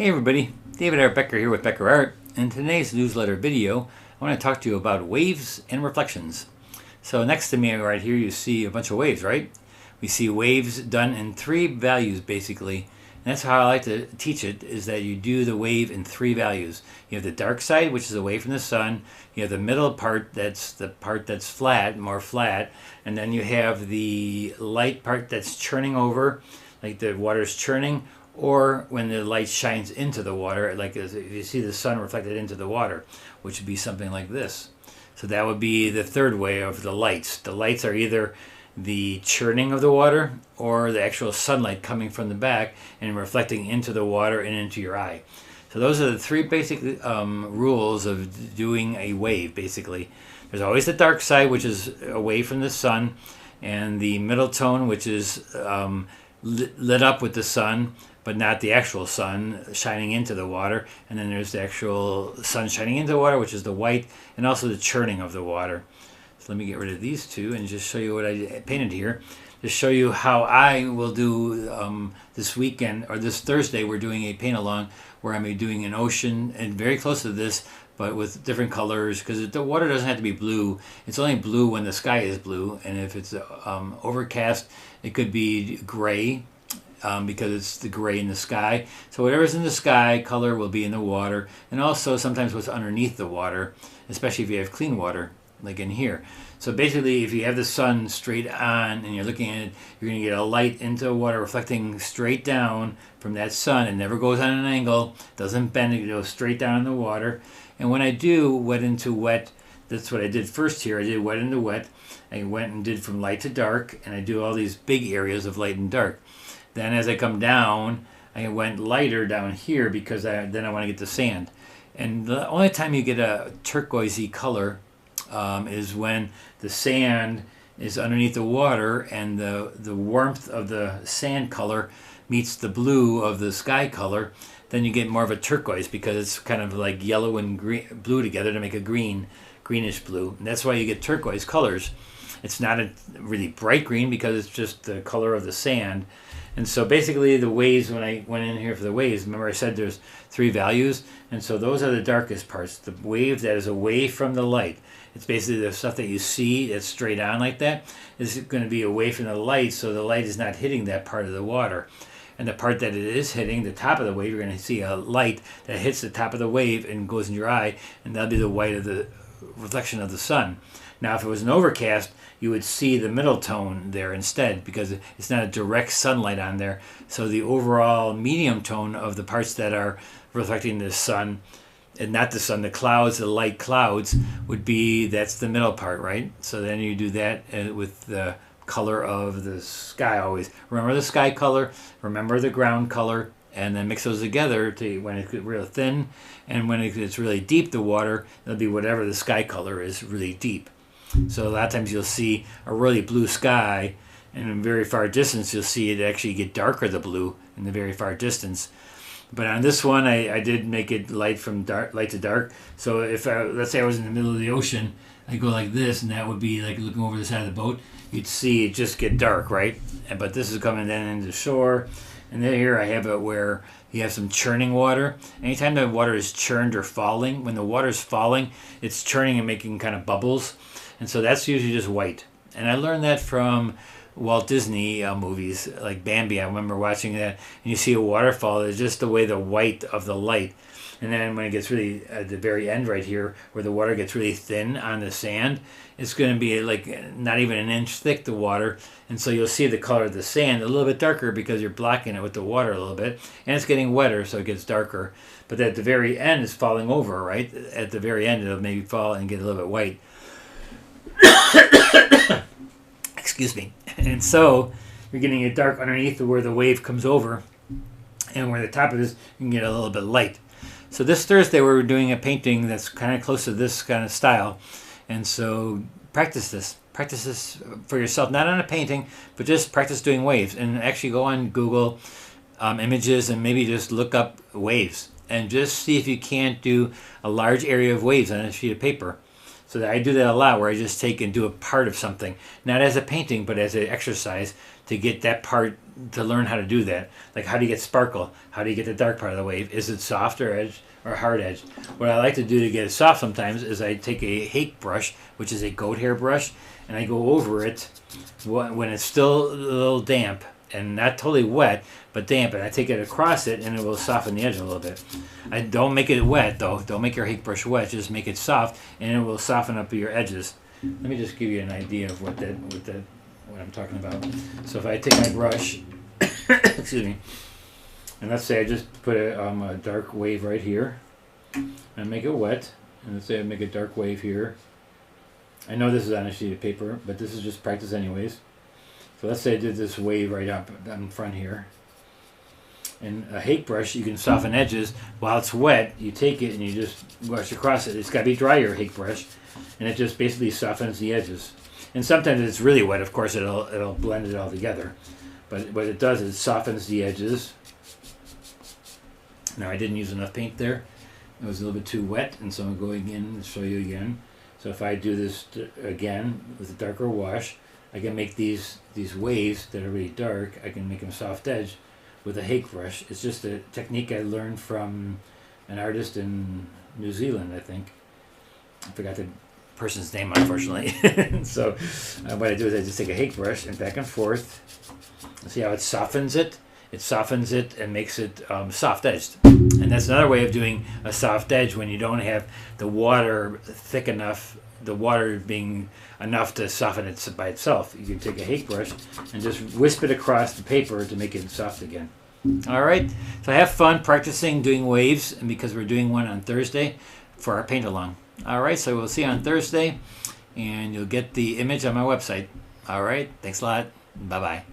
Hey everybody, David R. Becker here with Becker Art. In today's newsletter video, I want to talk to you about waves and reflections. So next to me right here you see a bunch of waves, right? We see waves done in three values basically. And that's how I like to teach it, is that you do the wave in three values. You have the dark side, which is away from the sun. You have the middle part, that's the part that's flat, more flat. And then you have the light part that's churning over, like the water's churning, or when the light shines into the water, like if you see the sun reflected into the water, which would be something like this. So that would be the third way of the lights. The lights are either the churning of the water or the actual sunlight coming from the back and reflecting into the water and into your eye. So those are the three basic rules of doing a wave, basically. There's always the dark side, which is away from the sun, and the middle tone, which is lit up with the sun, but not the actual sun shining into the water. And then there's the actual sun shining into the water, which is the white, and also the churning of the water. So let me get rid of these two and just show you what I painted here. Just show you how I will do this weekend, or this Thursday, we're doing a paint along where I'm doing an ocean, and very close to this, but with different colors, because the water doesn't have to be blue. It's only blue when the sky is blue, and if it's overcast, it could be gray, because it's the gray in the sky. So whatever's in the sky color will be in the water, and also sometimes what's underneath the water, especially if you have clean water, like in here. So basically, if you have the sun straight on and you're looking at it, you're going to get a light into the water reflecting straight down from that sun. It never goes on an angle, doesn't bend, it goes straight down in the water. And when I do wet into wet, that's what I did first here. I did wet into wet. I went and did from light to dark, and I do all these big areas of light and dark. Then as I come down, I went lighter down here because then I want to get the sand. And the only time you get a turquoisey color is when the sand is underneath the water and the warmth of the sand color meets the blue of the sky color. Then you get more of a turquoise because it's kind of like yellow and green, blue together to make a greenish blue. And that's why you get turquoise colors. It's not a really bright green because it's just the color of the sand. And so basically the waves, when I went in here for the waves, remember I said there's three values, and so those are the darkest parts. The wave that is away from the light, it's basically the stuff that you see that's straight on like that, is going to be away from the light, so the light is not hitting that part of the water. And the part that it is hitting, the top of the wave, you're going to see a light that hits the top of the wave and goes in your eye, and that'll be the white of the reflection of the sun. Now, if it was an overcast, you would see the middle tone there instead because it's not a direct sunlight on there. So the overall medium tone of the parts that are reflecting the sun, and not the sun, the clouds, the light clouds, would be, that's the middle part, right? So then you do that with the color of the sky always. Remember the sky color, remember the ground color, and then mix those together to when it's real thin, and when it's really deep, the water, it'll be whatever the sky color is really deep. So a lot of times you'll see a really blue sky, and in very far distance you'll see it actually get darker, the blue, in the very far distance. But on this one, I did make it light from light to dark. So if let's say I was in the middle of the ocean, I go like this, and that would be like looking over the side of the boat. You'd see it just get dark, right? But this is coming then into shore. And then here I have it where you have some churning water. Anytime the water is churned or falling, when the water is falling, it's churning and making kind of bubbles. And so that's usually just white. And I learned that from Walt Disney movies, like Bambi. I remember watching that. And you see a waterfall, it's just the way the white of the light. And then when it gets really, at the very end right here, where the water gets really thin on the sand, it's going to be like not even an inch thick, the water. And so you'll see the color of the sand a little bit darker because you're blocking it with the water a little bit. And it's getting wetter, so it gets darker. But at the very end, it's falling over, right? At the very end, it'll maybe fall and get a little bit white. Excuse me. And so you're getting it dark underneath where the wave comes over, and where the top of it is, you can get a little bit light. So this Thursday we're doing a painting that's kind of close to this kind of style, and so practice this for yourself, not on a painting, but just practice doing waves. And actually go on Google images and maybe just look up waves and just see if you can't do a large area of waves on a sheet of paper. So I do that a lot, where I just take and do a part of something, not as a painting, but as an exercise to to get that part, to learn how to do that. Like, how do you get sparkle? How do you get the dark part of the wave? Is it soft or edge or hard edge? What I like to do to get it soft sometimes is I take a hake brush, which is a goat hair brush, and I go over it when it's still a little damp and not totally wet, but damp, and I take it across it, and it will soften the edge a little bit. I don't make it wet though. Don't make your hake brush wet. Just make it soft, and it will soften up your edges. Let me just give you an idea of what I'm talking about. So if I take my brush, excuse me, and let's say I just put a dark wave right here, and make it wet, and let's say I make a dark wave here. I know this is on a sheet of paper, but this is just practice anyways. So let's say I did this wave right up in front here. And a hake brush, you can soften edges. While it's wet, you take it and you just brush across it. It's got to be dry, your hake brush, and it just basically softens the edges. And sometimes it's really wet, of course, it'll blend it all together. But what it does is it softens the edges. Now I didn't use enough paint there. It was a little bit too wet, and so I'm going in and show you again. So if I do this again with a darker wash, I can make these waves that are really dark, I can make them soft edge with a hake brush. It's just a technique I learned from an artist in New Zealand, I think. I forgot the person's name, unfortunately. So what I do is I just take a hake brush and back and forth. See how it softens it? It softens it and makes it soft edged. And that's another way of doing a soft edge when you don't have the water thick enough, the water being enough to soften it by itself. You can take a hake brush and just wisp it across the paper to make it soft again. All right, so have fun practicing doing waves, and because we're doing one on Thursday for our paint along. All right, so we'll see you on Thursday, and you'll get the image on my website. All right, thanks a lot. Bye-bye.